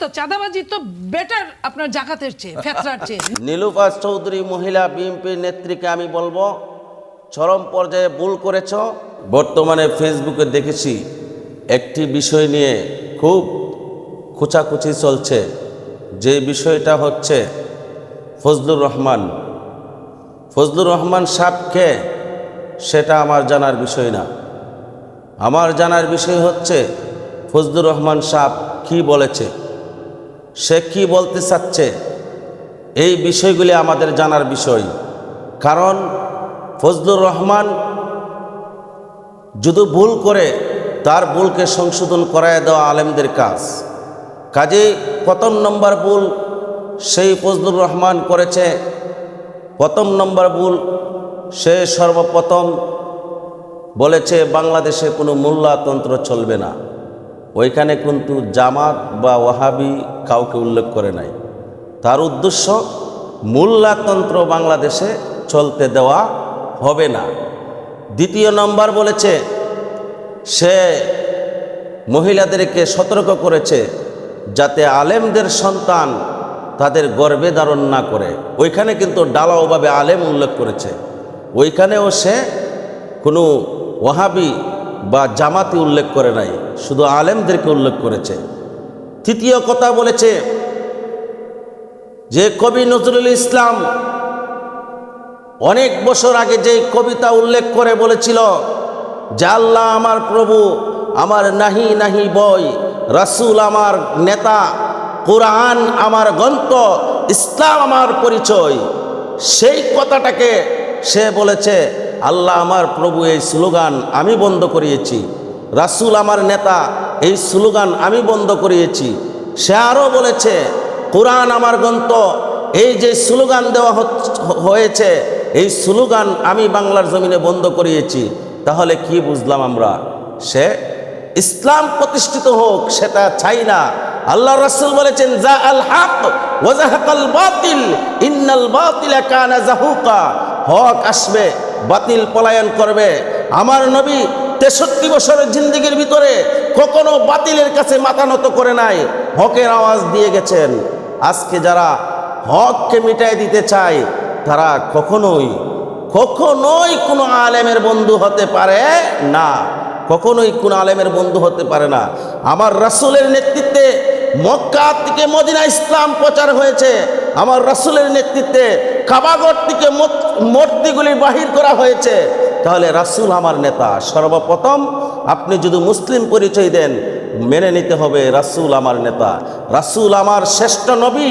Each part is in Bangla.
তো চাঁদাবাজি তো বেটার আপনার জাকাতের চেয়ে, ফেতরার চেয়ে। নীলুফা চৌধুরী মহিলা বিএনপি নেত্রীকে আমি বলবো, চরম পর্যায়ে ভুল করেছ। বর্তমানে ফেসবুকে দেখেছি একটি বিষয় নিয়ে খুব খোঁচাখুচি চলছে, যে বিষয়টা হচ্ছে ফজলুর রহমান সাহেবকে, সেটা আমার জানার বিষয় না। আমার জানার বিষয় হচ্ছে ফজলুর রহমান সাহেব কি বলেছে, সে কি বলতে চাচ্ছে, এই বিষয়গুলি আমাদের জানার বিষয়। কারণ ফজলুর রহমান যদি ভুল করে, তার ভুলকে সংশোধন করায় দেওয়া আলেমদের কাজ। কাজেই প্রথম নম্বর ভুল সেই ফজলুর রহমান করেছে। প্রথম নম্বর ভুল, সে সর্বপ্রথম বলেছে বাংলাদেশে কোনো মোল্লাতন্ত্র চলবে না। ওইখানে কিন্তু জামাত বা ওয়াহাবি কাউকে উল্লেখ করে নাই। তার উদ্দেশ্য মোল্লাতন্ত্র বাংলাদেশে চলতে দেওয়া হবে না। দ্বিতীয় নম্বর বলেছে, সে মহিলাদেরকে সতর্ক করেছে যাতে আলেমদের সন্তান তাদের গর্ভে ধারণ না করে। ওইখানে কিন্তু ডালাওভাবে আলেম উল্লেখ করেছে, ওইখানেও সে কোনো ওয়াহাবি বা জামাতি উল্লেখ করে নাই, শুধু আলেমদেরকে উল্লেখ করেছে। তৃতীয় কথা বলেছে যে কবি নজরুল ইসলাম অনেক বছর আগে যে কবিতা উল্লেখ করে বলেছিল যে আল্লাহ আমার প্রভু, আমার নাহি নাহি বই, রাসূল আমার নেতা, কোরআন আমার গ্রন্থ, ইসলাম আমার পরিচয়। সেই কথাটাকে সে বলেছে আল্লাহ আমার প্রভু এই স্লোগান আমি বন্ধ করিয়েছি, রাসূল আমার নেতা এই স্লোগান আমি বন্ধ করিয়েছি। সে আরও বলেছে কোরআন আমার গ্রন্থ, এই যে স্লোগান দেওয়া হয়েছে এই স্লোগান আমি বাংলার জমিনে বন্ধ করিয়েছি। তাহলে কি বুঝলাম আমরা? সে ইসলাম প্রতিষ্ঠিত হোক সেটা চাই না। আল্লাহ রাসূল বলেছেন যা আল হক ওয়া যাহাকাল বাতিল ইন্নাল বাতিলা কানা যাহুকা, হক আসবে বাতিল পলায়ন করবে। আমার নবী 63 বছরের জিন্দেগির ভিতরে কখনো বাতিলের কাছে মাথা নত করে নাই, হকের আওয়াজ দিয়ে গেছেন। আজকে যারা হককে মিটাই দিতে চায় তারা কখনোই কোনো আলেমের বন্ধু হতে পারে না, কখনোই কোনো আলেমের বন্ধু হতে পারে না। আমার রাসূলের নেতৃত্বে মক্কা থেকে মদিনা ইসলাম প্রচার হয়েছে, আমার রাসূলের নেতৃত্বে কাবাগর থেকে মূর্তিগুলি বাহির করা হয়েছে। তাহলে রাসূল আমার নেতা। সর্বপ্রথম আপনি যদি মুসলিম পরিচয় দেন, মেনে নিতে হবে রাসূল আমার নেতা, রাসূল আমার শ্রেষ্ঠ নবী।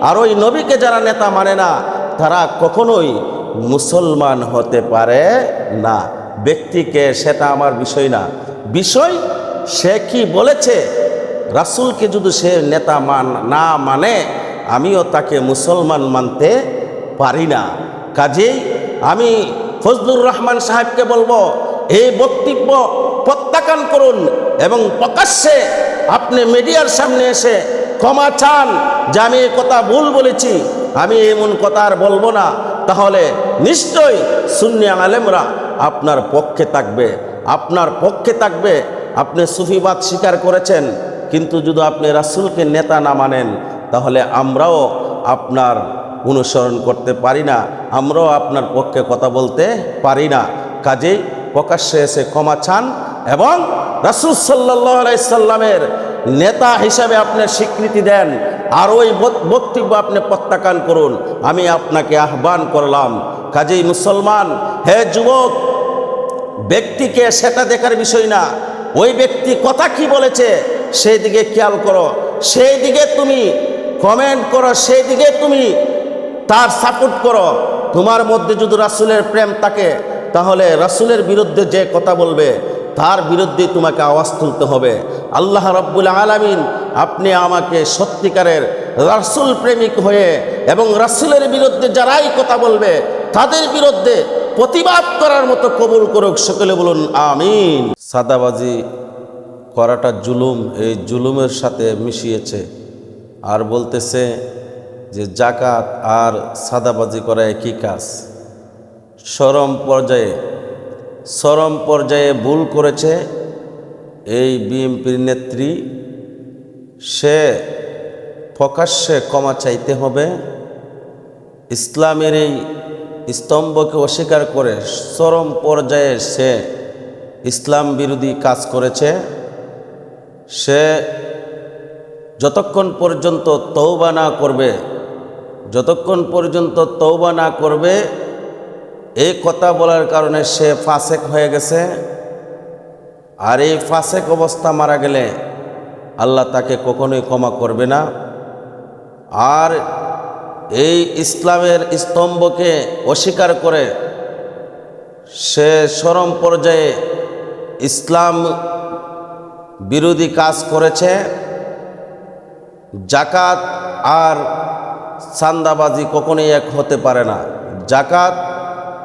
আর ওই নবীকে যারা নেতা মানে না তারা কখনোই মুসলমান হতে পারে না। ব্যক্তিকে সেটা আমার বিষয় না, বিষয় সে কি বলেছে। রাসূলকে যদি সে নেতা না মানে, আমিও তাকে মুসলমান মানতে পারি না। কাজেই আমি ফজলুর রহমান সাহেবকে বলবো, এই বক্তব্য প্রত্যাখ্যান করুন এবং প্রকাশ্যে আপনি মিডিয়ার সামনে এসে ক্ষমা চান যে আমি এই কথা ভুল বলেছি, আমি এমন কথা আর বলবো না। তাহলে নিশ্চয়ই সুন্নি আলেমরা আপনার পক্ষে থাকবে, আপনার পক্ষে থাকবে। আপনি সুফিবাদ স্বীকার করেছেন, কিন্তু যদি আপনি রাসূলকে নেতা না মানেন তাহলে আমরাও আপনার অনুসরণ করতে পারি না, আমরাও আপনার পক্ষে কথা বলতে পারি না। কাজেই প্রকাশ্যে এসে ক্ষমা চান এবং রাসূল সাল্লাল্লাহু আলাইহি সাল্লামের নেতা হিসাবে আপনি স্বীকৃতি দেন, আর ওই বক্তব্য আপনি প্রত্যাখ্যান করুন। আমি আপনাকে আহ্বান করলাম। কাজেই মুসলমান, হে যুবক, ব্যক্তিকে সেটা দেখার বিষয় না, ওই ব্যক্তি কথা কি বলেছে সেই দিকে খেয়াল করো, সেই দিকে তুমি কমেন্ট করো, সেই দিকে তুমি তার সাপোর্ট করো। তোমার মধ্যে যদি রাসূলের প্রেম থাকে তাহলে রাসূলের বিরুদ্ধে যে কথা বলবে তার বিরুদ্ধে তোমাকে আওয়াজ তুলতে হবে। আল্লাহ রাব্বুল আলামিন আপনি আমাকে সত্যিকারের রাসূল প্রেমিক হয়ে এবং রাসূলের বিরুদ্ধে যারাই কথা বলবে তাদের বিরুদ্ধে প্রতিবাদ করার মতো কবুল করুক। সকলে বলুন আমিন। সাদাবাজি করাটা জুলুম, এই জুলুমের সাথে মিশিয়েছে আর বলতেছে যে জাকাত আর সাদাবাজি করা একই কাজ। চরম পর্যায়ে ভুল করেছে এই বিএনপির নেত্রী। সে প্রকাশ্যে ক্ষমা চাইতে হবে। ইসলামের এই স্তম্ভকে অস্বীকার করে চরম পর্যায়ে সে ইসলাম বিরোধী কাজ করেছে। সে যতক্ষণ পর্যন্ত তওবা না করবে, এই কথা বলার কারণে সে ফাসেক হয়ে গেছে। আর এই ফাসেক অবস্থা মারা গেলে আল্লাহ তাকে কখনোই ক্ষমা করবে না। আর এই ইসলামের স্তম্ভকে অস্বীকার করে সে চরম পর্যায়ে ইসলাম বিরোধী কাজ করেছে। জাকাত আর চাঁদাবাজি কখনোই এক হতে পারে না। জাকাত,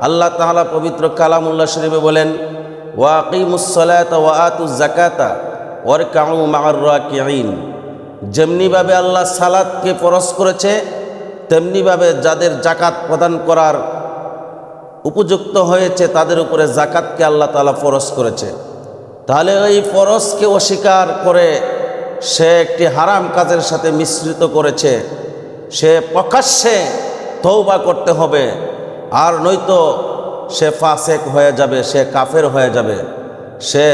আল্লাহ তাআলা পবিত্র কালামুল্লাহ শরীফে বলেন, ওয়া আকিমুস সালাতা ওয়া আতুজ যাকাতা ওয়ারকাউ মা'আর রাকিঈন। যেমনিভাবে আল্লাহ সালাতকে ফরজ করেছে, তেমনিভাবে যাদের জাকাত প্রদান করার উপযুক্ত হয়েছে তাদের উপরে জাকাতকে আল্লাহ তাআলা ফরজ করেছে। তাহলে এই ফরজকে অস্বীকার করে সে একটি হারাম কাজের সাথে মিশ্রিত করেছে। সে প্রকাশ্যে তওবা করতে হবে, আর নয়তো সে ফাসেক হয়ে যাবে, সে কাফের হয়ে যাবে। সে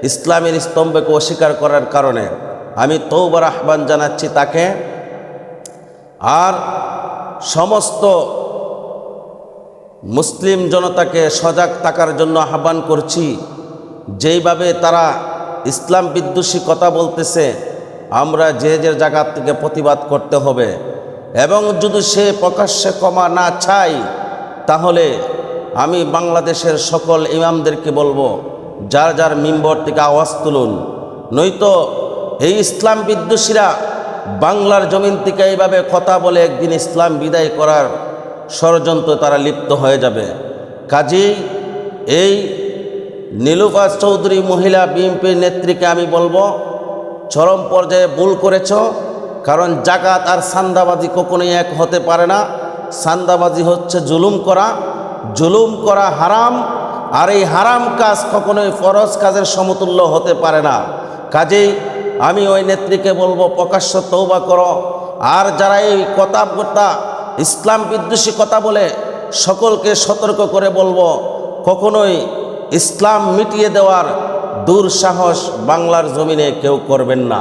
ইসলামের স্তম্ভকে অস্বীকার করার কারণে আমি তওবার আহ্বান জানাচ্ছি তাকে। আর সমস্ত মুসলিম জনতাকে সজাগ থাকার জন্য আহ্বান করছি। যেইভাবে তারা ইসলাম বিদ্বেষী কথা বলতেছে, আমরা যে যে জায়গা থেকে প্রতিবাদ করতে হবে। এবং যদি সে প্রকাশ্যে ক্ষমা না চাই, তাহলে আমি বাংলাদেশের সকল ইমামদেরকে বলবো, যার যার মিম্বর থেকে আওয়াজ তুলুন, নয়তো এই ইসলাম বিদ্বেষীরা বাংলার জমিন থেকে এইভাবে কথা বলে একদিন ইসলাম বিদায় করার ষড়যন্ত্র তারা লিপ্ত হয়ে যাবে। কাজেই এই নীলুফার চৌধুরী মহিলা বিএনপির নেত্রীকে আমি বলবো, চরম পর্যায়ে ভুল করেছ। কারণ জাকাত আর চাঁদাবাজি কখনোই এক হতে পারে না। চাঁদাবাজি হচ্ছে জুলুম করা হারাম, আর এই হারাম কাজ কখনোই ফরজ কাজের সমতুল্য হতে পারে না। কাজেই আমি ওই নেত্রীকে বলবো, প্রকাশ্য তওবা করো। আর যারা এই কথা ইসলাম বিদ্বেষী কথা বলে, সকলকে সতর্ক করে বলবো, কখনোই ইসলাম মিটিয়ে দেওয়ার দুঃসাহস বাংলার জমিনে কেউ করবেন না।